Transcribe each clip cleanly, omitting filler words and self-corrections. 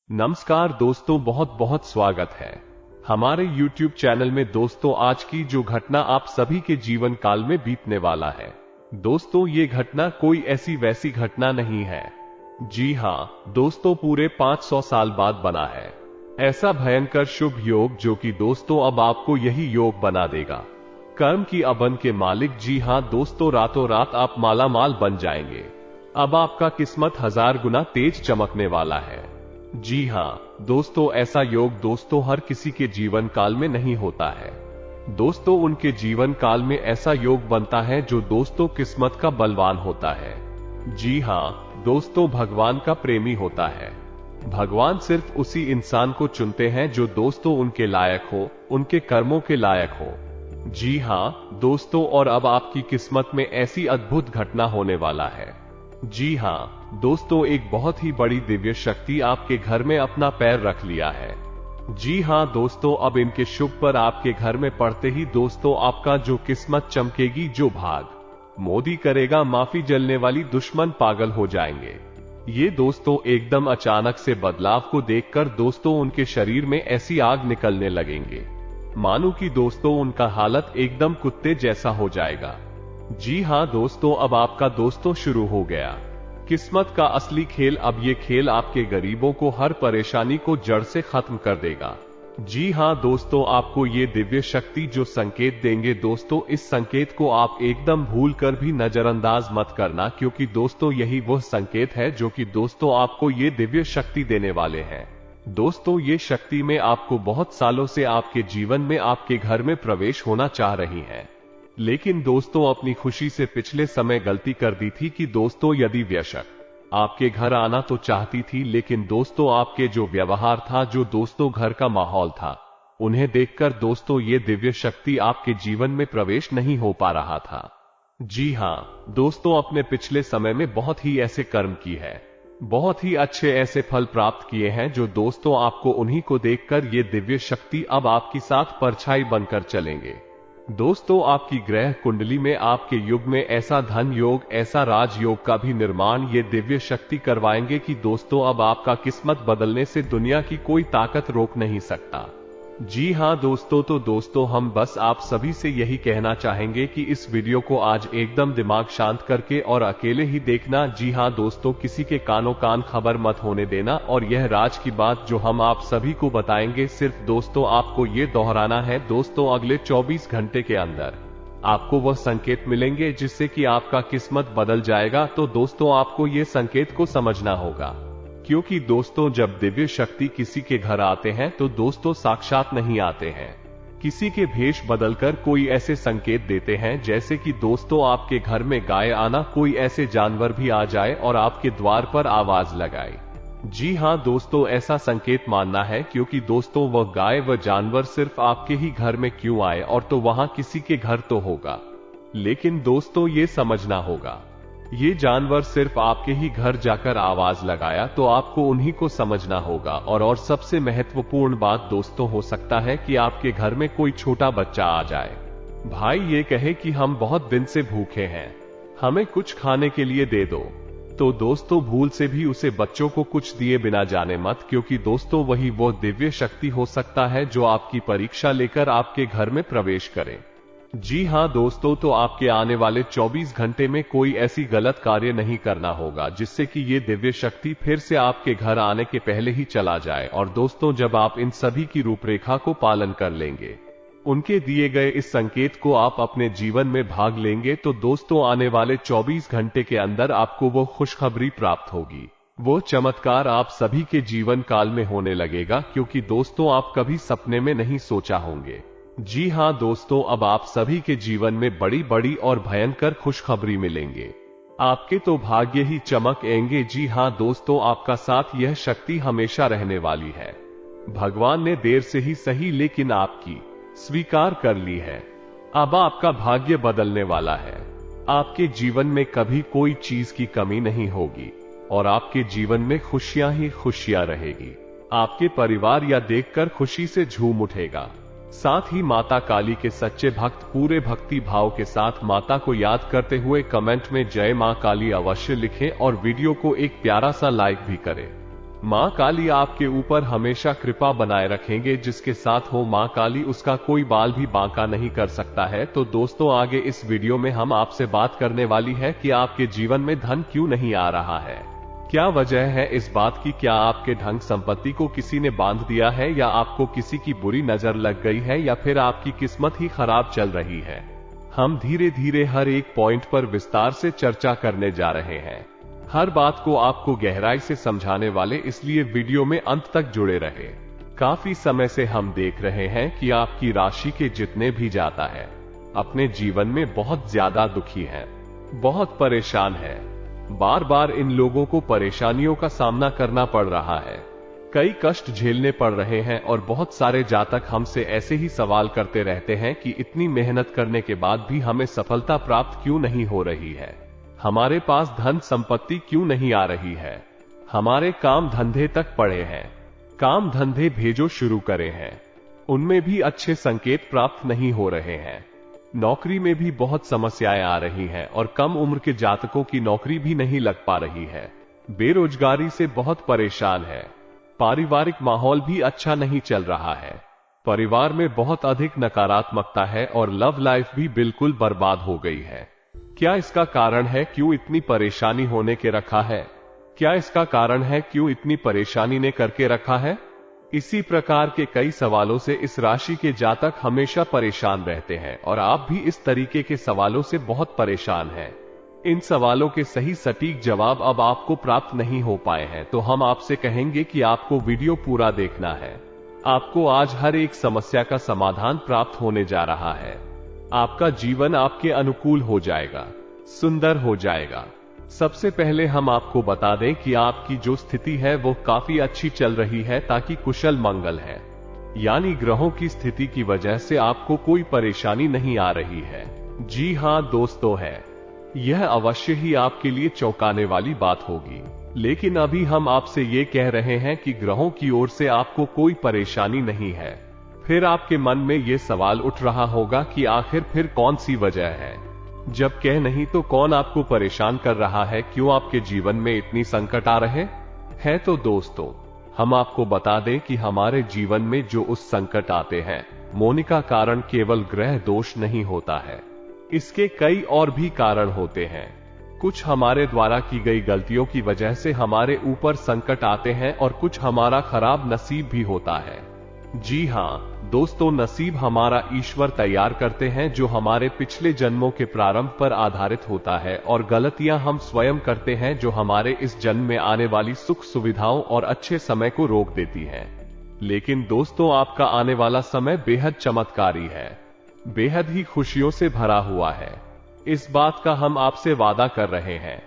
नमस्कार दोस्तों, बहुत बहुत स्वागत है हमारे YouTube चैनल में। दोस्तों, आज की जो घटना आप सभी के जीवन काल में बीतने वाला है, दोस्तों ये घटना कोई ऐसी वैसी घटना नहीं है। जी हाँ दोस्तों, पूरे 500 साल बाद बना है ऐसा भयंकर शुभ योग जो कि दोस्तों अब आपको यही योग बना देगा कर्म की अबन के मालिक। जी हाँ दोस्तों, रातों रात आप माला माल बन जाएंगे। अब आपका किस्मत 1000 गुना तेज चमकने वाला है। जी हाँ दोस्तों, ऐसा योग दोस्तों हर किसी के जीवन काल में नहीं होता है। दोस्तों उनके जीवन काल में ऐसा योग बनता है जो दोस्तों किस्मत का बलवान होता है। जी हाँ दोस्तों, भगवान का प्रेमी होता है। भगवान सिर्फ उसी इंसान को चुनते हैं जो दोस्तों उनके लायक हो, उनके कर्मों के लायक हो। जी हाँ दोस्तों, और अब आपकी किस्मत में ऐसी अद्भुत घटना होने वाला है। जी हाँ दोस्तों, एक बहुत ही बड़ी दिव्य शक्ति आपके घर में अपना पैर रख लिया है। जी हाँ दोस्तों, अब इनके शुभ पर आपके घर में पड़ते ही दोस्तों आपका जो किस्मत चमकेगी, जो भाग मोदी करेगा, माफी जलने वाली दुश्मन पागल हो जाएंगे। ये दोस्तों एकदम अचानक से बदलाव को देखकर दोस्तों उनके शरीर में ऐसी आग निकलने लगेंगे मानो कि दोस्तों उनका हालत एकदम कुत्ते जैसा हो जाएगा। जी हाँ दोस्तों, अब आपका दोस्तों शुरू हो गया किस्मत का असली खेल। अब ये खेल आपके गरीबों को हर परेशानी को जड़ से खत्म कर देगा। जी हाँ दोस्तों, आपको ये दिव्य शक्ति जो संकेत देंगे दोस्तों, इस संकेत को आप एकदम भूल कर भी नजरअंदाज मत करना, क्योंकि दोस्तों यही वह संकेत है जो कि दोस्तों आपको ये दिव्य शक्ति देने वाले हैं। दोस्तों ये शक्ति में आपको बहुत सालों से आपके जीवन में आपके घर में प्रवेश होना चाह रही है, लेकिन दोस्तों अपनी खुशी से पिछले समय गलती कर दी थी कि दोस्तों यदि व्यशक आपके घर आना तो चाहती थी, लेकिन दोस्तों आपके जो व्यवहार था, जो दोस्तों घर का माहौल था, उन्हें देखकर दोस्तों ये दिव्य शक्ति आपके जीवन में प्रवेश नहीं हो पा रहा था। जी हाँ दोस्तों, अपने पिछले समय में बहुत ही ऐसे कर्म की है, बहुत ही अच्छे ऐसे फल प्राप्त किए हैं, जो दोस्तों आपको उन्हीं को देखकर ये दिव्य शक्ति अब आपकी साथ परछाई बनकर चलेंगे। दोस्तों आपकी ग्रह कुंडली में आपके युग में ऐसा धन योग, ऐसा राजयोग का भी निर्माण ये दिव्य शक्ति करवाएंगे कि दोस्तों अब आपका किस्मत बदलने से दुनिया की कोई ताकत रोक नहीं सकता। जी हाँ दोस्तों, तो दोस्तों हम बस आप सभी से यही कहना चाहेंगे कि इस वीडियो को आज एकदम दिमाग शांत करके और अकेले ही देखना। जी हाँ दोस्तों, किसी के कानों कान खबर मत होने देना। और यह राज की बात जो हम आप सभी को बताएंगे, सिर्फ दोस्तों आपको ये दोहराना है। दोस्तों अगले 24 घंटे के अंदर आपको वह संकेत मिलेंगे जिससे कि आपका किस्मत बदल जाएगा। तो दोस्तों आपको ये संकेत को समझना होगा, क्योंकि दोस्तों जब दिव्य शक्ति किसी के घर आते हैं तो दोस्तों साक्षात नहीं आते हैं, किसी के भेष बदलकर कोई ऐसे संकेत देते हैं जैसे कि दोस्तों आपके घर में गाय आना, कोई ऐसे जानवर भी आ जाए और आपके द्वार पर आवाज लगाए। जी हाँ दोस्तों, ऐसा संकेत मानना है, क्योंकि दोस्तों वह गाय व जानवर सिर्फ आपके ही घर में क्यों आए, और तो वहां किसी के घर तो होगा, लेकिन दोस्तों ये समझना होगा ये जानवर सिर्फ आपके ही घर जाकर आवाज लगाया, तो आपको उन्हीं को समझना होगा। और सबसे महत्वपूर्ण बात दोस्तों हो सकता है कि आपके घर में कोई छोटा बच्चा आ जाए, भाई ये कहे कि हम बहुत दिन से भूखे हैं, हमें कुछ खाने के लिए दे दो। तो दोस्तों भूल से भी उसे बच्चों को कुछ दिए बिना जाने मत, क्योंकि दोस्तों वही वो दिव्य शक्ति हो सकता है जो आपकी परीक्षा लेकर आपके घर में प्रवेश करे। जी हाँ दोस्तों, तो आपके आने वाले 24 घंटे में कोई ऐसी गलत कार्य नहीं करना होगा जिससे कि ये दिव्य शक्ति फिर से आपके घर आने के पहले ही चला जाए। और दोस्तों जब आप इन सभी की रूपरेखा को पालन कर लेंगे, उनके दिए गए इस संकेत को आप अपने जीवन में भाग लेंगे, तो दोस्तों आने वाले 24 घंटे के अंदर आपको वो खुशखबरी प्राप्त होगी, वो चमत्कार आप सभी के जीवन काल में होने लगेगा, क्योंकि दोस्तों आप कभी सपने में नहीं सोचा होंगे। जी हाँ दोस्तों, अब आप सभी के जीवन में बड़ी बड़ी और भयंकर खुशखबरी मिलेंगे, आपके तो भाग्य ही चमकेंगे। जी हाँ दोस्तों, आपका साथ यह शक्ति हमेशा रहने वाली है। भगवान ने देर से ही सही लेकिन आपकी स्वीकार कर ली है। अब आपका भाग्य बदलने वाला है, आपके जीवन में कभी कोई चीज की कमी नहीं होगी और आपके जीवन में खुशियां ही खुशियां रहेगी। आपके परिवार या देखकर खुशी से झूम उठेगा। साथ ही माता काली के सच्चे भक्त पूरे भक्ति भाव के साथ माता को याद करते हुए कमेंट में जय मां काली अवश्य लिखें और वीडियो को एक प्यारा सा लाइक भी करें। माँ काली आपके ऊपर हमेशा कृपा बनाए रखेंगे। जिसके साथ हो माँ काली उसका कोई बाल भी बांका नहीं कर सकता है। तो दोस्तों, आगे इस वीडियो में हम आपसे बात करने वाली है कि आपके जीवन में धन क्यों नहीं आ रहा है। क्या वजह है इस बात की? क्या आपके धन संपत्ति को किसी ने बांध दिया है, या आपको किसी की बुरी नजर लग गई है, या फिर आपकी किस्मत ही खराब चल रही है? हम धीरे धीरे हर एक पॉइंट पर विस्तार से चर्चा करने जा रहे हैं। हर बात को आपको गहराई से समझाने वाले, इसलिए वीडियो में अंत तक जुड़े रहे। काफी समय से हम देख रहे हैं कि आपकी राशि के जितने भी जाता है अपने जीवन में बहुत ज्यादा दुखी हैं, बहुत परेशान हैं। बार बार इन लोगों को परेशानियों का सामना करना पड़ रहा है, कई कष्ट झेलने पड़ रहे हैं, और बहुत सारे जातक हमसे ऐसे ही सवाल करते रहते हैं कि इतनी मेहनत करने के बाद भी हमें सफलता प्राप्त क्यों नहीं हो रही है, हमारे पास धन संपत्ति क्यों नहीं आ रही है, हमारे काम धंधे तक पड़े हैं, काम धंधे भेजो शुरू करे हैं, उनमें भी अच्छे संकेत प्राप्त नहीं हो रहे हैं, नौकरी में भी बहुत समस्याएं आ रही हैं, और कम उम्र के जातकों की नौकरी भी नहीं लग पा रही है, बेरोजगारी से बहुत परेशान है, पारिवारिक माहौल भी अच्छा नहीं चल रहा है, परिवार में बहुत अधिक नकारात्मकता है, और लव लाइफ भी बिल्कुल बर्बाद हो गई है। क्या इसका कारण है क्यों इतनी परेशानी होने के रखा है? क्या इसका कारण है क्यों इतनी परेशानी ने करके रखा है? इसी प्रकार के कई सवालों से इस राशि के जातक हमेशा परेशान रहते हैं, और आप भी इस तरीके के सवालों से बहुत परेशान हैं। इन सवालों के सही सटीक जवाब अब आपको प्राप्त नहीं हो पाए हैं, तो हम आपसे कहेंगे कि आपको वीडियो पूरा देखना है। आपको आज हर एक समस्या का समाधान प्राप्त होने जा रहा है। आपका जीवन आपके अनुकूल हो जाएगा, सुंदर हो जाएगा। सबसे पहले हम आपको बता दें कि आपकी जो स्थिति है वो काफी अच्छी चल रही है, ताकि कुशल मंगल है, यानी ग्रहों की स्थिति की वजह से आपको कोई परेशानी नहीं आ रही है। जी हां दोस्तों, है यह अवश्य ही आपके लिए चौंकाने वाली बात होगी, लेकिन अभी हम आपसे ये कह रहे हैं कि ग्रहों की ओर से आपको कोई परेशानी नहीं है। फिर आपके मन में ये सवाल उठ रहा होगा कि आखिर फिर कौन सी वजह है, जब कह नहीं तो कौन आपको परेशान कर रहा है, क्यों आपके जीवन में इतनी संकट आ रहे हैं? तो दोस्तों, हम आपको बता दें कि हमारे जीवन में जो उस संकट आते हैं, मोनिका कारण केवल ग्रह दोष नहीं होता है, इसके कई और भी कारण होते हैं। कुछ हमारे द्वारा की गई गलतियों की वजह से हमारे ऊपर संकट आते हैं, और कुछ हमारा खराब नसीब भी होता है। जी हां दोस्तों, नसीब हमारा ईश्वर तैयार करते हैं, जो हमारे पिछले जन्मों के प्रारंभ पर आधारित होता है, और गलतियां हम स्वयं करते हैं, जो हमारे इस जन्म में आने वाली सुख सुविधाओं और अच्छे समय को रोक देती हैं। लेकिन दोस्तों, आपका आने वाला समय बेहद चमत्कारी है, बेहद ही खुशियों से भरा हुआ है। इस बात का हम आपसे वादा कर रहे हैं।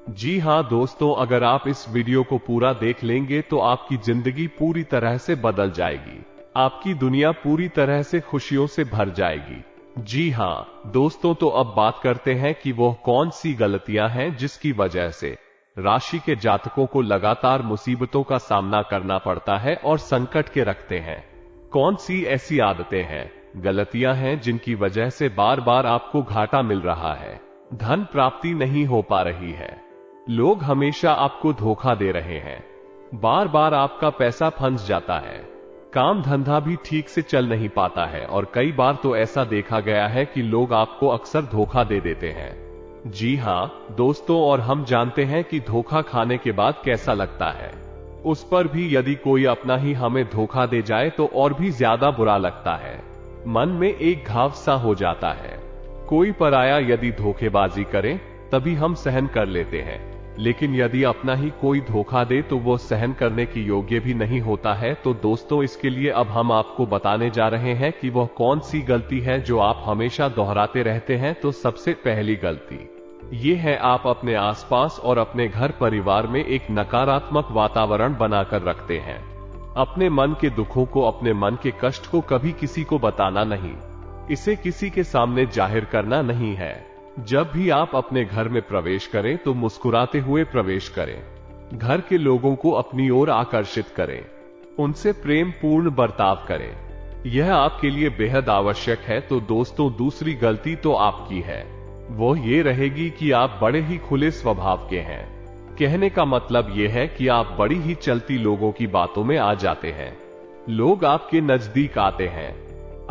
जी हां दोस्तों, अगर आप इस वीडियो को पूरा देख लेंगे तो आपकी जिंदगी पूरी तरह से बदल जाएगी, आपकी दुनिया पूरी तरह से खुशियों से भर जाएगी। जी हां दोस्तों, तो अब बात करते हैं कि वो कौन सी गलतियां हैं जिसकी वजह से राशि के जातकों को लगातार मुसीबतों का सामना करना पड़ता है और संकट के रखते हैं। कौन सी ऐसी आदतें हैं, गलतियां हैं जिनकी वजह से बार बार आपको घाटा मिल रहा है, धन प्राप्ति नहीं हो पा रही है, लोग हमेशा आपको धोखा दे रहे हैं, बार बार आपका पैसा फंस जाता है, काम धंधा भी ठीक से चल नहीं पाता है, और कई बार तो ऐसा देखा गया है कि लोग आपको अक्सर धोखा दे देते हैं। जी हां दोस्तों, और हम जानते हैं कि धोखा खाने के बाद कैसा लगता है। उस पर भी यदि कोई अपना ही हमें धोखा दे जाए तो और भी ज्यादा बुरा लगता है, मन में एक घाव सा हो जाता है। कोई पराया यदि धोखेबाजी करे तभी हम सहन कर लेते हैं, लेकिन यदि अपना ही कोई धोखा दे तो वो सहन करने की योग्य भी नहीं होता है। तो दोस्तों, इसके लिए अब हम आपको बताने जा रहे हैं कि वह कौन सी गलती है जो आप हमेशा दोहराते रहते हैं। तो सबसे पहली गलती ये है, आप अपने आसपास और अपने घर परिवार में एक नकारात्मक वातावरण बनाकर रखते हैं। अपने मन के दुखों को, अपने मन के कष्ट को कभी किसी को बताना नहीं, इसे किसी के सामने जाहिर करना नहीं है। जब भी आप अपने घर में प्रवेश करें तो मुस्कुराते हुए प्रवेश करें, घर के लोगों को अपनी ओर आकर्षित करें, उनसे प्रेम पूर्ण बर्ताव करें, यह आपके लिए बेहद आवश्यक है। तो दोस्तों, दूसरी गलती तो आपकी है, वो ये रहेगी कि आप बड़े ही खुले स्वभाव के हैं, कहने का मतलब यह है कि आप बड़ी ही चलती लोगों की बातों में आ जाते हैं। लोग आपके नजदीक आते हैं,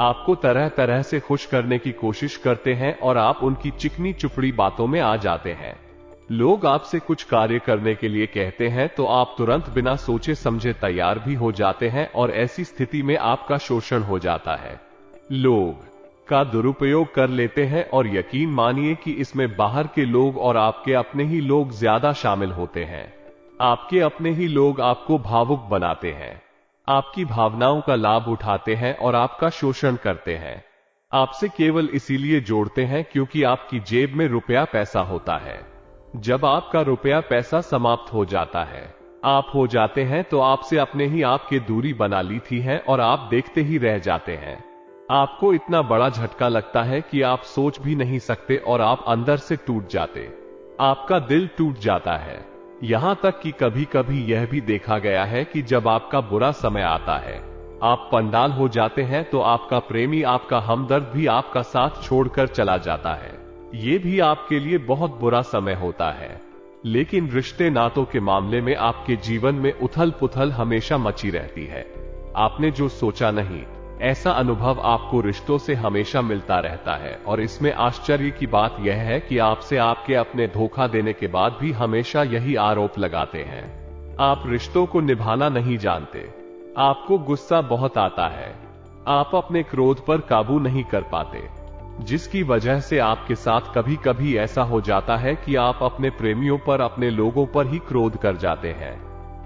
आपको तरह तरह से खुश करने की कोशिश करते हैं और आप उनकी चिकनी चुपड़ी बातों में आ जाते हैं। लोग आपसे कुछ कार्य करने के लिए कहते हैं तो आप तुरंत बिना सोचे समझे तैयार भी हो जाते हैं और ऐसी स्थिति में आपका शोषण हो जाता है। लोग का दुरुपयोग कर लेते हैं और यकीन मानिए कि इसमें बाहर के लोग और आपके अपने ही लोग ज्यादा शामिल होते हैं। आपके अपने ही लोग आपको भावुक बनाते हैं, आपकी भावनाओं का लाभ उठाते हैं और आपका शोषण करते हैं। आपसे केवल इसीलिए जोड़ते हैं क्योंकि आपकी जेब में रुपया पैसा होता है। जब आपका रुपया पैसा समाप्त हो जाता है, आप हो जाते हैं तो आपसे अपने ही आपके दूरी बना ली थी है और आप देखते ही रह जाते हैं। आपको इतना बड़ा झटका लगता है कि आप सोच भी नहीं सकते और आप अंदर से टूट जाते, आपका दिल टूट जाता है। यहां तक कि कभी कभी यह भी देखा गया है कि जब आपका बुरा समय आता है, आप पंडाल हो जाते हैं तो आपका प्रेमी, आपका हमदर्द भी आपका साथ छोड़कर चला जाता है। ये भी आपके लिए बहुत बुरा समय होता है। लेकिन रिश्ते नातों के मामले में आपके जीवन में उथल पुथल हमेशा मची रहती है। आपने जो सोचा नहीं, ऐसा अनुभव आपको रिश्तों से हमेशा मिलता रहता है। और इसमें आश्चर्य की बात यह है कि आपसे आपके अपने धोखा देने के बाद भी हमेशा यही आरोप लगाते हैं। आप रिश्तों को निभाना नहीं जानते, आपको गुस्सा बहुत आता है, आप अपने क्रोध पर काबू नहीं कर पाते, जिसकी वजह से आपके साथ कभी कभी ऐसा हो जाता है कि आप अपने प्रेमियों पर, अपने लोगों पर ही क्रोध कर जाते हैं।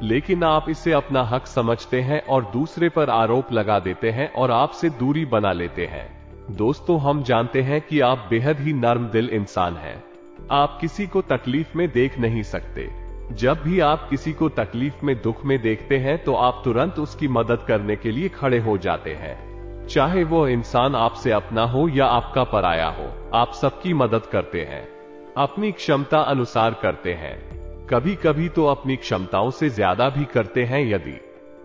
लेकिन आप इसे अपना हक समझते हैं और दूसरे पर आरोप लगा देते हैं और आपसे दूरी बना लेते हैं। दोस्तों, हम जानते हैं कि आप बेहद ही नर्म दिल इंसान हैं। आप किसी को तकलीफ में देख नहीं सकते। जब भी आप किसी को तकलीफ में, दुख में देखते हैं तो आप तुरंत उसकी मदद करने के लिए खड़े हो जाते हैं। चाहे वो इंसान आपसे अपना हो या आपका पराया हो, आप सबकी मदद करते हैं, अपनी क्षमता अनुसार करते हैं। कभी कभी तो अपनी क्षमताओं से ज्यादा भी करते हैं। यदि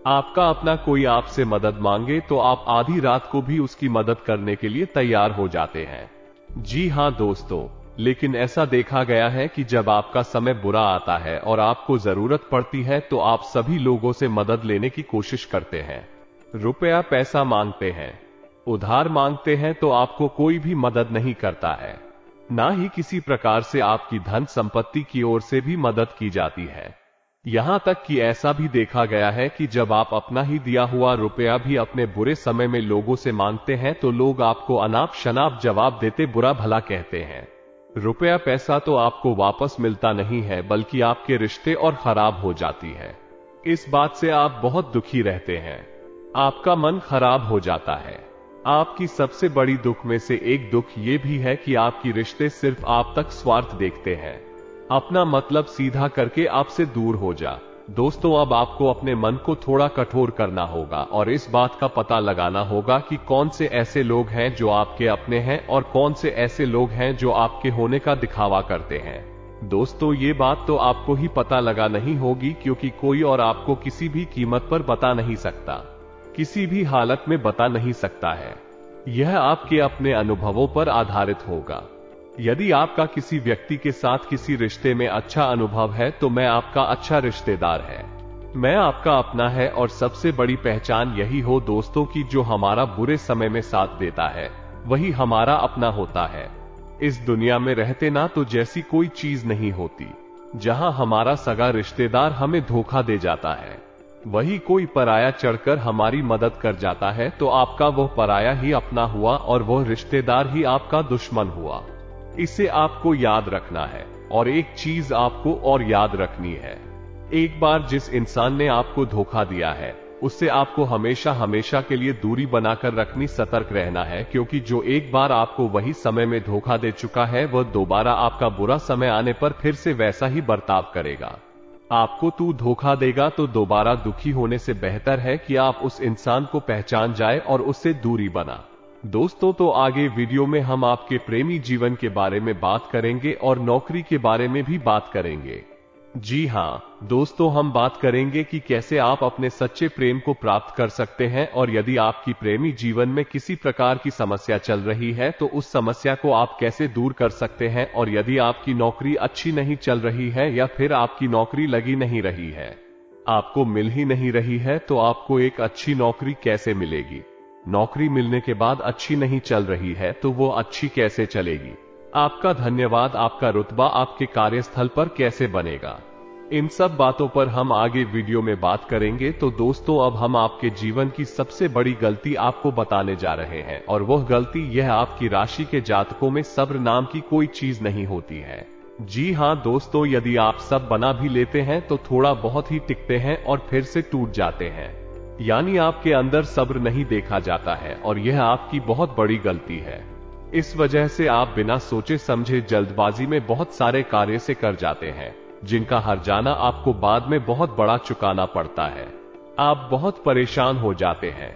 आपका अपना कोई आपसे मदद मांगे तो आप आधी रात को भी उसकी मदद करने के लिए तैयार हो जाते हैं। जी हां दोस्तों, लेकिन ऐसा देखा गया है कि जब आपका समय बुरा आता है और आपको जरूरत पड़ती है तो आप सभी लोगों से मदद लेने की कोशिश करते हैं, रुपया पैसा मांगते हैं, उधार मांगते हैं, तो आपको कोई भी मदद नहीं करता है। ना ही किसी प्रकार से आपकी धन संपत्ति की ओर से भी मदद की जाती है। यहां तक कि ऐसा भी देखा गया है कि जब आप अपना ही दिया हुआ रुपया भी अपने बुरे समय में लोगों से मांगते हैं तो लोग आपको अनाप शनाप जवाब देते, बुरा भला कहते हैं। रुपया पैसा तो आपको वापस मिलता नहीं है, बल्कि आपके रिश्ते और खराब हो जाती है। इस बात से आप बहुत दुखी रहते हैं, आपका मन खराब हो जाता है। आपकी सबसे बड़ी दुख में से एक दुख ये भी है कि आपकी रिश्ते सिर्फ आप तक स्वार्थ देखते हैं, अपना मतलब सीधा करके आपसे दूर हो जा। दोस्तों, अब आपको अपने मन को थोड़ा कठोर करना होगा और इस बात का पता लगाना होगा कि कौन से ऐसे लोग हैं जो आपके अपने हैं और कौन से ऐसे लोग हैं जो आपके होने का दिखावा करते हैं। दोस्तों, ये बात तो आपको ही पता लगा नहीं होगी, क्योंकि कोई और आपको किसी भी कीमत पर बता नहीं सकता, किसी भी हालत में बता नहीं सकता है। यह आपके अपने अनुभवों पर आधारित होगा। यदि आपका किसी व्यक्ति के साथ किसी रिश्ते में अच्छा अनुभव है तो मैं आपका अच्छा रिश्तेदार है, मैं आपका अपना है। और सबसे बड़ी पहचान यही हो दोस्तों कि जो हमारा बुरे समय में साथ देता है वही हमारा अपना होता है। इस दुनिया में रहते ना तो जैसी कोई चीज नहीं होती। जहां हमारा सगा रिश्तेदार हमें धोखा दे जाता है, वही कोई पराया चढ़कर हमारी मदद कर जाता है, तो आपका वह पराया ही अपना हुआ और वह रिश्तेदार ही आपका दुश्मन हुआ। इसे आपको याद रखना है। और एक चीज आपको और याद रखनी है, एक बार जिस इंसान ने आपको धोखा दिया है उससे आपको हमेशा हमेशा के लिए दूरी बनाकर रखनी, सतर्क रहना है। क्योंकि जो एक बार आपको वही समय में धोखा दे चुका है वह दोबारा आपका बुरा समय आने पर फिर से वैसा ही बर्ताव करेगा। आपको तू धोखा देगा तो दोबारा दुखी होने से बेहतर है कि आप उस इंसान को पहचान जाए और उससे दूरी बना। दोस्तों, तो आगे वीडियो में हम आपके प्रेमी जीवन के बारे में बात करेंगे और नौकरी के बारे में भी बात करेंगे। जी हाँ दोस्तों, हम बात करेंगे कि कैसे आप अपने सच्चे प्रेम को प्राप्त कर सकते हैं, और यदि आपकी प्रेमी जीवन में किसी प्रकार की समस्या चल रही है तो उस समस्या को आप कैसे दूर कर सकते हैं, और यदि आपकी नौकरी अच्छी नहीं चल रही है या फिर आपकी नौकरी लगी नहीं रही है, आपको मिल ही नहीं रही है, तो आपको एक अच्छी नौकरी कैसे मिलेगी। नौकरी मिलने के बाद अच्छी नहीं चल रही है तो वो अच्छी कैसे चलेगी। आपका धन्यवाद, आपका रुतबा आपके कार्यस्थल पर कैसे बनेगा। इन सब बातों पर हम आगे वीडियो में बात करेंगे। तो दोस्तों, अब हम आपके जीवन की सबसे बड़ी गलती आपको बताने जा रहे हैं, और वह गलती यह आपकी राशि के जातकों में सब्र नाम की कोई चीज नहीं होती है। जी हाँ दोस्तों, यदि आप सब बना भी लेते हैं तो थोड़ा बहुत ही टिकते हैं और फिर से टूट जाते हैं, यानी आपके अंदर सब्र नहीं देखा जाता है, और यह आपकी बहुत बड़ी गलती है। इस वजह से आप बिना सोचे समझे जल्दबाजी में बहुत सारे कार्य से कर जाते हैं, जिनका हर्जाना आपको बाद में बहुत बड़ा चुकाना पड़ता है। आप बहुत परेशान हो जाते हैं।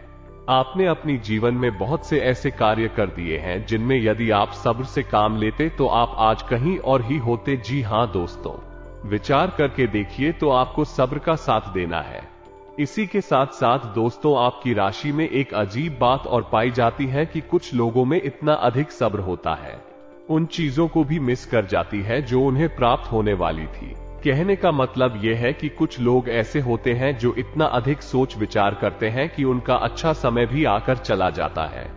आपने अपनी जीवन में बहुत से ऐसे कार्य कर दिए हैं जिनमें यदि आप सब्र से काम लेते तो आप आज कहीं और ही होते। जी हाँ दोस्तों, विचार करके देखिए तो आपको सब्र का साथ देना है। इसी के साथ साथ दोस्तों, आपकी राशि में एक अजीब बात और पाई जाती है कि कुछ लोगों में इतना अधिक सब्र होता है, उन चीजों को भी मिस कर जाती है जो उन्हें प्राप्त होने वाली थी। कहने का मतलब यह है कि कुछ लोग ऐसे होते हैं जो इतना अधिक सोच विचार करते हैं कि उनका अच्छा समय भी आकर चला जाता है।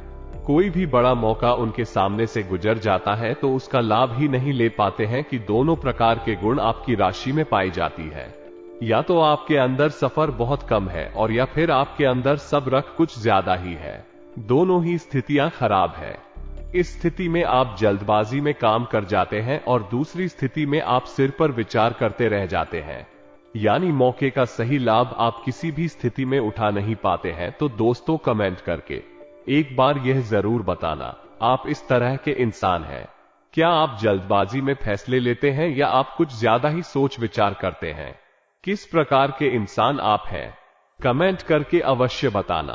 कोई भी बड़ा मौका उनके सामने से गुजर जाता है तो उसका लाभ ही नहीं ले पाते हैं कि दोनों प्रकार के गुण आपकी राशि में पाई जाती है। या तो आपके अंदर सफर बहुत कम है, और या फिर आपके अंदर सब्र कुछ ज्यादा ही है। दोनों ही स्थितियां खराब है। इस स्थिति में आप जल्दबाजी में काम कर जाते हैं, और दूसरी स्थिति में आप सिर पर विचार करते रह जाते हैं, यानी मौके का सही लाभ आप किसी भी स्थिति में उठा नहीं पाते हैं। तो दोस्तों, कमेंट करके एक बार यह जरूर बताना, आप इस तरह के इंसान हैं। क्या आप जल्दबाजी में फैसले लेते हैं या आप कुछ ज्यादा ही सोच विचार करते हैं? किस प्रकार के इंसान आप हैं? कमेंट करके अवश्य बताना।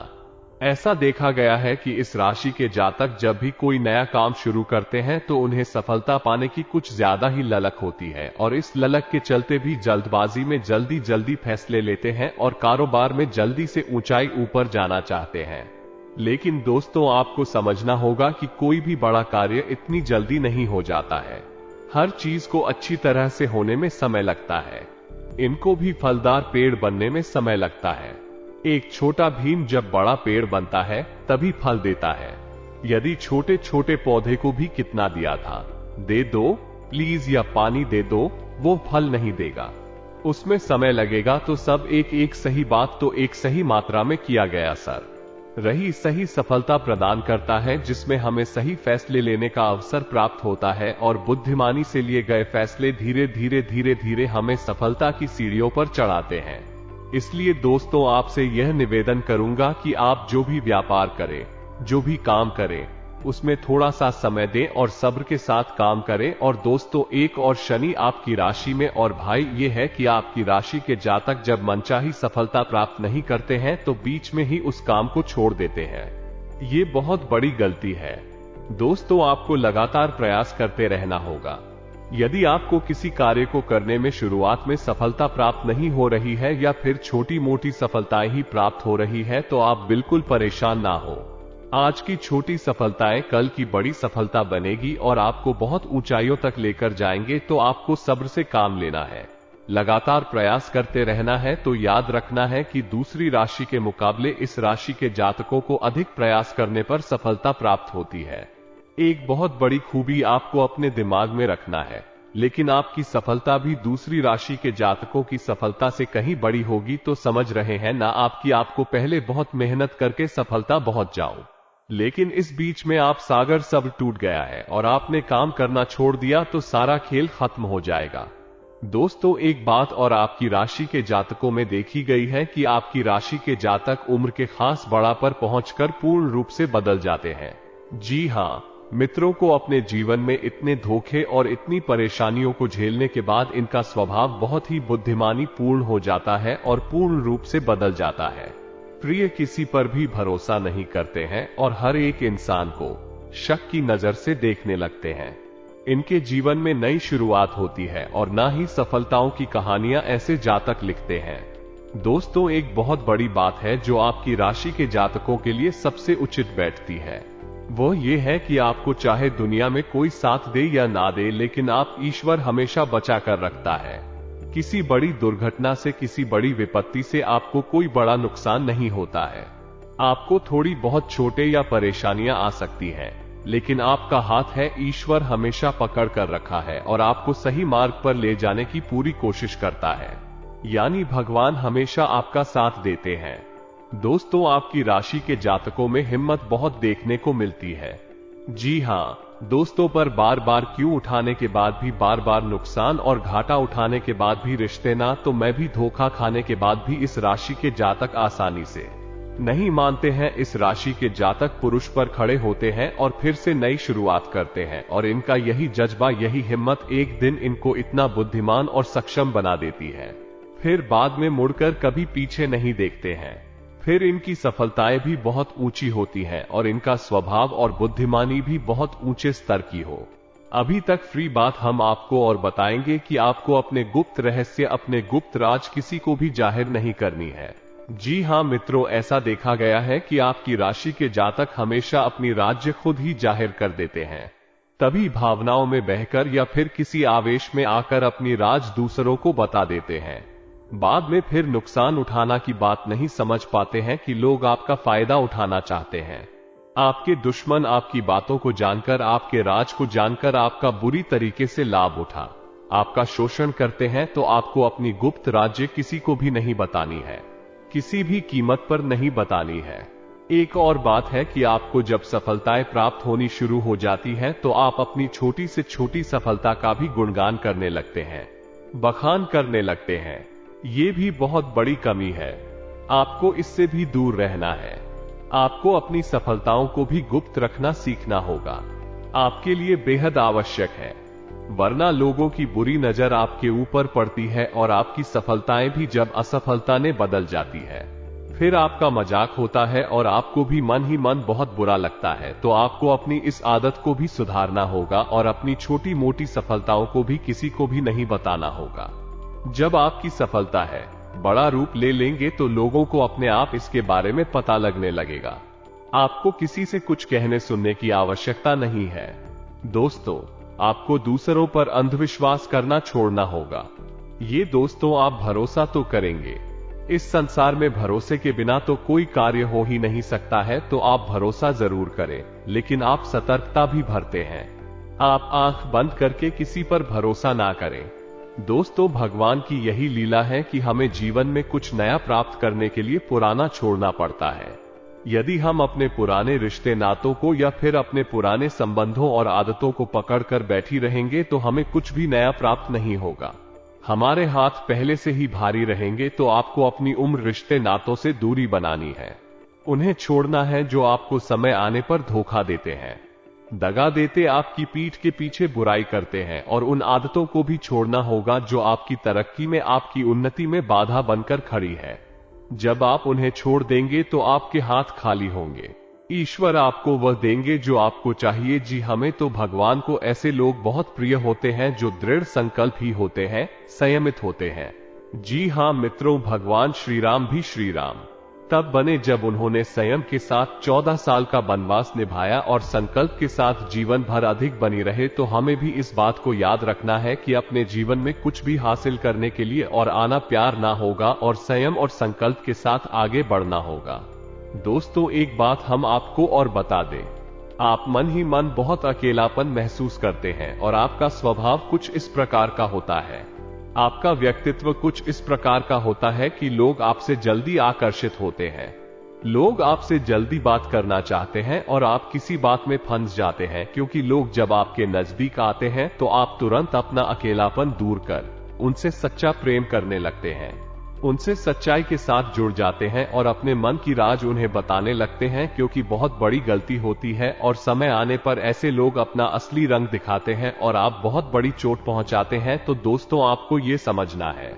ऐसा देखा गया है कि इस राशि के जातक जब भी कोई नया काम शुरू करते हैं तो उन्हें सफलता पाने की कुछ ज्यादा ही ललक होती है, और इस ललक के चलते भी जल्दबाजी में जल्दी जल्दी फैसले लेते हैं और कारोबार में जल्दी से ऊंचाई ऊपर जाना चाहते हैं। लेकिन दोस्तों, आपको समझना होगा कि कोई भी बड़ा कार्य इतनी जल्दी नहीं हो जाता है। हर चीज को अच्छी तरह से होने में समय लगता है। इनको भी फलदार पेड़ बनने में समय लगता है। एक छोटा भीम जब बड़ा पेड़ बनता है तभी फल देता है। यदि छोटे छोटे पौधे को भी कितना दिया था, दे दो प्लीज, या पानी दे दो, वो फल नहीं देगा। उसमें समय लगेगा। तो सब एक सही बात तो एक सही मात्रा में किया गया सर रही सही सफलता प्रदान करता है, जिसमें हमें सही फैसले लेने का अवसर प्राप्त होता है, और बुद्धिमानी से लिए गए फैसले धीरे धीरे हमें सफलता की सीढ़ियों पर चढ़ाते हैं। इसलिए दोस्तों, आपसे यह निवेदन करूंगा कि आप जो भी व्यापार करें, जो भी काम करें, उसमें थोड़ा सा समय दें और सब्र के साथ काम करें। और दोस्तों, एक और शनि आपकी राशि में, और भाई ये है कि आपकी राशि के जातक जब मनचाही सफलता प्राप्त नहीं करते हैं तो बीच में ही उस काम को छोड़ देते हैं। ये बहुत बड़ी गलती है। दोस्तों, आपको लगातार प्रयास करते रहना होगा। यदि आपको किसी कार्य को करने में शुरुआत में सफलता प्राप्त नहीं हो रही है, या फिर छोटी मोटी सफलताएं ही प्राप्त हो रही है, तो आप बिल्कुल परेशान ना हो। आज की छोटी सफलताएं कल की बड़ी सफलता बनेगी और आपको बहुत ऊंचाइयों तक लेकर जाएंगे। तो आपको सब्र से काम लेना है, लगातार प्रयास करते रहना है। तो याद रखना है कि दूसरी राशि के मुकाबले इस राशि के जातकों को अधिक प्रयास करने पर सफलता प्राप्त होती है। एक बहुत बड़ी खूबी आपको अपने दिमाग में रखना है, लेकिन आपकी सफलता भी दूसरी राशि के जातकों की सफलता से कहीं बड़ी होगी। तो समझ रहे हैं ना आपको पहले बहुत मेहनत करके सफलता पहुंच जाओ, लेकिन इस बीच में आप सागर सब टूट गया है और आपने काम करना छोड़ दिया तो सारा खेल खत्म हो जाएगा। दोस्तों, एक बात और आपकी राशि के जातकों में देखी गई है कि आपकी राशि के जातक उम्र के खास बड़ा पर पहुंचकर पूर्ण रूप से बदल जाते हैं। जी हाँ मित्रों, को अपने जीवन में इतने धोखे और इतनी परेशानियों को झेलने के बाद इनका स्वभाव बहुत ही बुद्धिमानी पूर्ण हो जाता है और पूर्ण रूप से बदल जाता है। प्रिय किसी पर भी भरोसा नहीं करते हैं और हर एक इंसान को शक की नजर से देखने लगते हैं। इनके जीवन में नई शुरुआत होती है और ना ही सफलताओं की कहानियां ऐसे जातक लिखते हैं। दोस्तों, एक बहुत बड़ी बात है जो आपकी राशि के जातकों के लिए सबसे उचित बैठती है, वो ये है कि आपको चाहे दुनिया में कोई साथ दे या ना दे, लेकिन आप ईश्वर हमेशा बचा कर रखता है। किसी बड़ी दुर्घटना से, किसी बड़ी विपत्ति से आपको कोई बड़ा नुकसान नहीं होता है। आपको थोड़ी बहुत छोटे या परेशानियां आ सकती हैं, लेकिन आपका हाथ है ईश्वर हमेशा पकड़ कर रखा है और आपको सही मार्ग पर ले जाने की पूरी कोशिश करता है, यानी भगवान हमेशा आपका साथ देते हैं। दोस्तों, आपकी राशि के जातकों में हिम्मत बहुत देखने को मिलती है। जी हां दोस्तों, पर बार बार क्यों उठाने के बाद भी बार बार नुकसान और घाटा उठाने के बाद भी रिश्ते ना तो मैं भी धोखा खाने के बाद भी इस राशि के जातक आसानी से नहीं मानते हैं। इस राशि के जातक पुरुष पर खड़े होते हैं और फिर से नई शुरुआत करते हैं, और इनका यही जज्बा, यही हिम्मत एक दिन इनको इतना बुद्धिमान और सक्षम बना देती है, फिर बाद में मुड़कर कभी पीछे नहीं देखते हैं। फिर इनकी सफलताएं भी बहुत ऊंची होती हैं और इनका स्वभाव और बुद्धिमानी भी बहुत ऊंचे स्तर की हो। अभी तक फ्री बात हम आपको और बताएंगे कि आपको अपने गुप्त रहस्य, अपने गुप्त राज किसी को भी जाहिर नहीं करनी है। जी हां मित्रों, ऐसा देखा गया है कि आपकी राशि के जातक हमेशा अपनी राज्य खुद ही जाहिर कर देते हैं, तभी भावनाओं में बहकर या फिर किसी आवेश में आकर अपनी राज दूसरों को बता देते हैं। बाद में फिर नुकसान उठाना की बात नहीं समझ पाते हैं कि लोग आपका फायदा उठाना चाहते हैं। आपके दुश्मन आपकी बातों को जानकर, आपके राज को जानकर आपका बुरी तरीके से लाभ उठा आपका शोषण करते हैं, तो आपको अपनी गुप्त राज्य किसी को भी नहीं बतानी है, किसी भी कीमत पर नहीं बतानी है। एक और बात है कि आपको जब सफलताएं प्राप्त होनी शुरू हो जाती हैं, तो आप अपनी छोटी से छोटी सफलता का भी गुणगान करने लगते हैं, बखान करने लगते हैं। ये भी बहुत बड़ी कमी है, आपको इससे भी दूर रहना है। आपको अपनी सफलताओं को भी गुप्त रखना सीखना होगा, आपके लिए बेहद आवश्यक है, वरना लोगों की बुरी नजर आपके ऊपर पड़ती है और आपकी सफलताएं भी जब असफलता ने बदल जाती है, फिर आपका मजाक होता है और आपको भी मन ही मन बहुत बुरा लगता है। तो आपको अपनी इस आदत को भी सुधारना होगा और अपनी छोटी मोटी सफलताओं को भी किसी को भी नहीं बताना होगा। जब आपकी सफलता है बड़ा रूप ले लेंगे तो लोगों को अपने आप इसके बारे में पता लगने लगेगा। आपको किसी से कुछ कहने सुनने की आवश्यकता नहीं है। दोस्तों, आपको दूसरों पर अंधविश्वास करना छोड़ना होगा। ये दोस्तों, आप भरोसा तो करेंगे, इस संसार में भरोसे के बिना तो कोई कार्य हो ही नहीं सकता है, तो आप भरोसा जरूर करें, लेकिन आप सतर्कता भी भरते हैं। आप आंख बंद करके किसी पर भरोसा ना करें। दोस्तों, भगवान की यही लीला है कि हमें जीवन में कुछ नया प्राप्त करने के लिए पुराना छोड़ना पड़ता है। यदि हम अपने पुराने रिश्ते नातों को या फिर अपने पुराने संबंधों और आदतों को पकड़कर बैठी रहेंगे तो हमें कुछ भी नया प्राप्त नहीं होगा। हमारे हाथ पहले से ही भारी रहेंगे। तो आपको अपनी उम्र रिश्ते नातों से दूरी बनानी है, उन्हें छोड़ना है जो आपको समय आने पर धोखा देते हैं, दगा देते, आपकी पीठ के पीछे बुराई करते हैं, और उन आदतों को भी छोड़ना होगा जो आपकी तरक्की में, आपकी उन्नति में बाधा बनकर खड़ी है। जब आप उन्हें छोड़ देंगे तो आपके हाथ खाली होंगे, ईश्वर आपको वह देंगे जो आपको चाहिए। जी, हमें तो भगवान को ऐसे लोग बहुत प्रिय होते हैं जो दृढ़ संकल्प ही होते हैं, संयमित होते हैं। जी हां मित्रों, भगवान श्री राम भी श्री राम तब बने जब उन्होंने संयम के साथ 14 साल का वनवास निभाया और संकल्प के साथ जीवन भर अधिक बनी रहे। तो हमें भी इस बात को याद रखना है कि अपने जीवन में कुछ भी हासिल करने के लिए और आना प्यार ना होगा और संयम और संकल्प के साथ आगे बढ़ना होगा। दोस्तों, एक बात हम आपको और बता दें, आप मन ही मन बहुत अकेलापन महसूस करते हैं और आपका स्वभाव कुछ इस प्रकार का होता है, आपका व्यक्तित्व कुछ इस प्रकार का होता है कि लोग आपसे जल्दी आकर्षित होते हैं, लोग आपसे जल्दी बात करना चाहते हैं और आप किसी बात में फंस जाते हैं, क्योंकि लोग जब आपके नजदीक आते हैं तो आप तुरंत अपना अकेलापन दूर कर उनसे सच्चा प्रेम करने लगते हैं, उनसे सच्चाई के साथ जुड़ जाते हैं और अपने मन की राज उन्हें बताने लगते हैं, क्योंकि बहुत बड़ी गलती होती है और समय आने पर ऐसे लोग अपना असली रंग दिखाते हैं और आप बहुत बड़ी चोट पहुंचाते हैं। तो दोस्तों, आपको ये समझना है,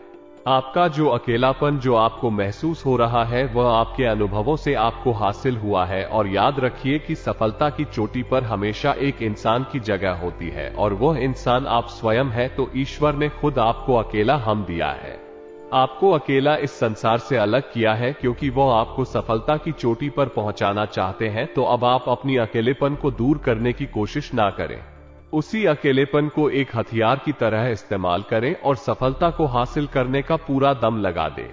आपका जो अकेलापन जो आपको महसूस हो रहा है वह आपके अनुभवों से आपको हासिल हुआ है। और याद रखिए कि सफलता की चोटी पर हमेशा एक इंसान की जगह होती है और वह इंसान आप स्वयं है। तो ईश्वर ने खुद आपको अकेला हम दिया है, आपको अकेला इस संसार से अलग किया है क्योंकि वह आपको सफलता की चोटी पर पहुंचाना चाहते हैं। तो अब आप अपनी अकेलेपन को दूर करने की कोशिश ना करें, उसी अकेलेपन को एक हथियार की तरह इस्तेमाल करें और सफलता को हासिल करने का पूरा दम लगा दें,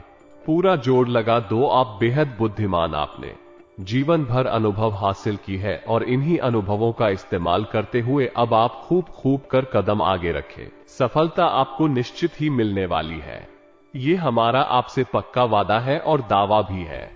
पूरा जोर लगा दो। आप बेहद बुद्धिमान, आपने जीवन भर अनुभव हासिल की है और इन्हीं अनुभवों का इस्तेमाल करते हुए अब आप खूब कर कदम आगे रखें। सफलता आपको निश्चित ही मिलने वाली है, ये हमारा आपसे पक्का वादा है और दावा भी है।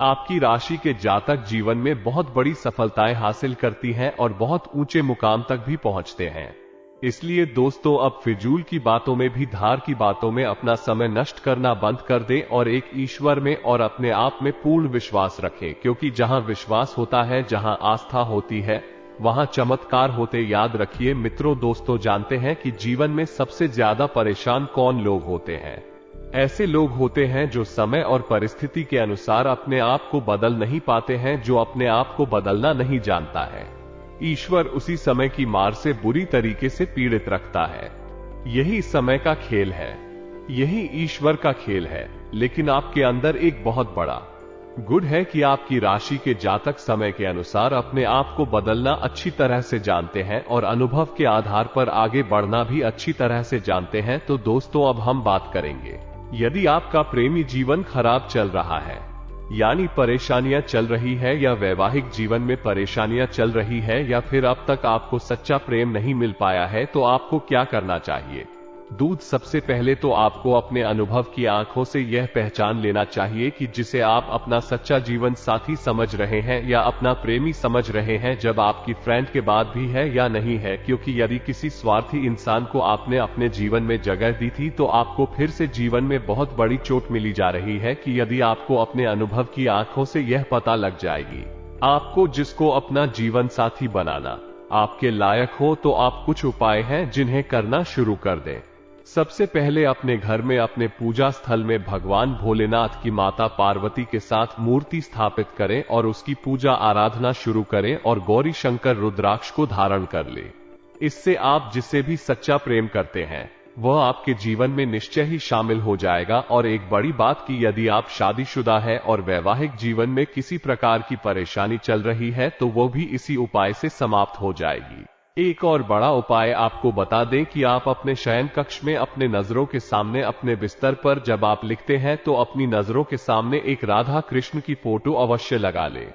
आपकी राशि के जातक जीवन में बहुत बड़ी सफलताएं हासिल करती हैं और बहुत ऊंचे मुकाम तक भी पहुंचते हैं। इसलिए दोस्तों, अब फिजूल की बातों में भी, धार की बातों में अपना समय नष्ट करना बंद कर दें और एक ईश्वर में और अपने आप में पूर्ण विश्वास रखें, क्योंकि जहां विश्वास होता है, जहां आस्था होती है, वहां चमत्कार होते। याद रखिए मित्रों, दोस्तों, जानते हैं कि जीवन में सबसे ज्यादा परेशान कौन लोग होते हैं? ऐसे लोग होते हैं जो समय और परिस्थिति के अनुसार अपने आप को बदल नहीं पाते हैं, जो अपने आप को बदलना नहीं जानता है। ईश्वर उसी समय की मार से बुरी तरीके से पीड़ित रखता है। यही समय का खेल है, यही ईश्वर का खेल है। लेकिन आपके अंदर एक बहुत बड़ा गुण है कि आपकी राशि के जातक समय के अनुसार अपने आप को बदलना अच्छी तरह से जानते हैं और अनुभव के आधार पर आगे बढ़ना भी अच्छी तरह से जानते हैं। तो दोस्तों, अब हम बात करेंगे, यदि आपका प्रेमी जीवन खराब चल रहा है, यानी परेशानियां चल रही है, या वैवाहिक जीवन में परेशानियां चल रही है, या फिर अब तक आपको सच्चा प्रेम नहीं मिल पाया है, तो आपको क्या करना चाहिए? दूध, सबसे पहले तो आपको अपने अनुभव की आंखों से यह पहचान लेना चाहिए कि जिसे आप अपना सच्चा जीवन साथी समझ रहे हैं या अपना प्रेमी समझ रहे हैं, जब आपकी फ्रेंड के बाद भी है या नहीं है। क्योंकि यदि किसी स्वार्थी इंसान को आपने अपने जीवन में जगह दी थी, तो आपको फिर से जीवन में बहुत बड़ी चोट मिली जा रही है कि यदि आपको अपने अनुभव की आंखों से यह पता लग जाएगी, आपको जिसको अपना जीवन साथी बनाना आपके लायक हो, तो आप कुछ उपाय हैं जिन्हें करना शुरू कर दें। सबसे पहले अपने घर में, अपने पूजा स्थल में भगवान भोलेनाथ की माता पार्वती के साथ मूर्ति स्थापित करें और उसकी पूजा आराधना शुरू करें और गौरी शंकर रुद्राक्ष को धारण कर ले। इससे आप जिससे भी सच्चा प्रेम करते हैं वह आपके जीवन में निश्चय ही शामिल हो जाएगा। और एक बड़ी बात कि यदि आप शादीशुदा है और वैवाहिक जीवन में किसी प्रकार की परेशानी चल रही है, तो वो भी इसी उपाय से समाप्त हो जाएगी। एक और बड़ा उपाय आपको बता दें कि आप अपने शयन कक्ष में अपने नजरों के सामने, अपने बिस्तर पर जब आप लिखते हैं, तो अपनी नजरों के सामने एक राधा कृष्ण की फोटो अवश्य लगा ले।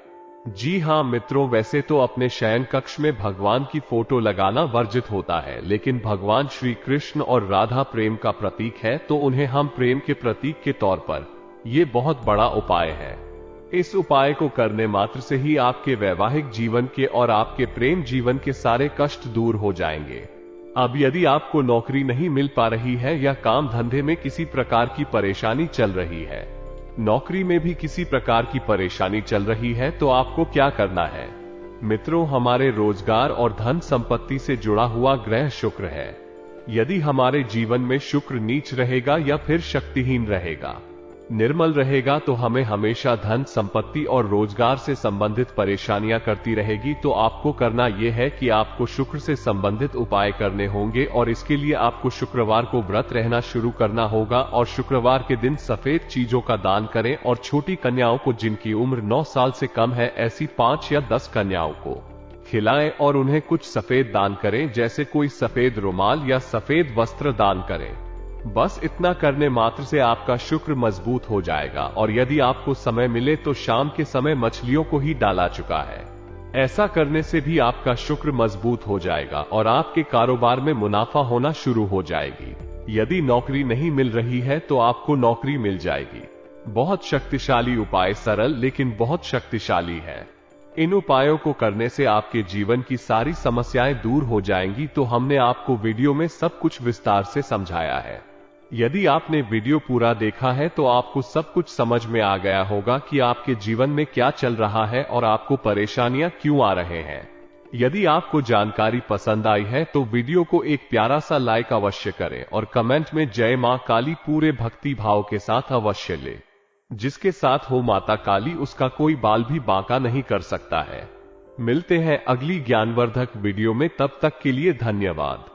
जी हां मित्रों, वैसे तो अपने शयन कक्ष में भगवान की फोटो लगाना वर्जित होता है, लेकिन भगवान श्री कृष्ण और राधा प्रेम का प्रतीक है, तो उन्हें हम प्रेम के प्रतीक के तौर पर, ये बहुत बड़ा उपाय है। इस उपाय को करने मात्र से ही आपके वैवाहिक जीवन के और आपके प्रेम जीवन के सारे कष्ट दूर हो जाएंगे। अब यदि आपको नौकरी नहीं मिल पा रही है या काम धंधे में किसी प्रकार की परेशानी चल रही है, नौकरी में भी किसी प्रकार की परेशानी चल रही है, तो आपको क्या करना है? मित्रों, हमारे रोजगार और धन संपत्ति से जुड़ा हुआ ग्रह शुक्र है। यदि हमारे जीवन में शुक्र नीच रहेगा या फिर शक्तिहीन रहेगा, निर्मल रहेगा, तो हमें हमेशा धन संपत्ति और रोजगार से संबंधित परेशानियां करती रहेगी। तो आपको करना यह है कि आपको शुक्र से संबंधित उपाय करने होंगे और इसके लिए आपको शुक्रवार को व्रत रहना शुरू करना होगा और शुक्रवार के दिन सफेद चीजों का दान करें और छोटी कन्याओं को, जिनकी उम्र 9 साल से कम है, ऐसी 5 या 10 कन्याओं को खिलाएं और उन्हें कुछ सफेद दान करें, जैसे कोई सफेद रुमाल या सफेद वस्त्र दान करें। बस इतना करने मात्र से आपका शुक्र मजबूत हो जाएगा। और यदि आपको समय मिले तो शाम के समय मछलियों को ही डाला चुका है, ऐसा करने से भी आपका शुक्र मजबूत हो जाएगा और आपके कारोबार में मुनाफा होना शुरू हो जाएगी। यदि नौकरी नहीं मिल रही है तो आपको नौकरी मिल जाएगी। बहुत शक्तिशाली उपाय, सरल लेकिन बहुत शक्तिशाली है। इन उपायों को करने से आपके जीवन की सारी समस्याएं दूर हो जाएंगी। तो हमने आपको वीडियो में सब कुछ विस्तार से समझाया है। यदि आपने वीडियो पूरा देखा है तो आपको सब कुछ समझ में आ गया होगा कि आपके जीवन में क्या चल रहा है और आपको परेशानियां क्यों आ रहे हैं। यदि आपको जानकारी पसंद आई है तो वीडियो को एक प्यारा सा लाइक अवश्य करें और कमेंट में जय मां काली पूरे भक्ति भाव के साथ अवश्य ले। जिसके साथ हो माता काली उसका कोई बाल भी बांका नहीं कर सकता है। मिलते हैं अगली ज्ञानवर्धक वीडियो में, तब तक के लिए धन्यवाद।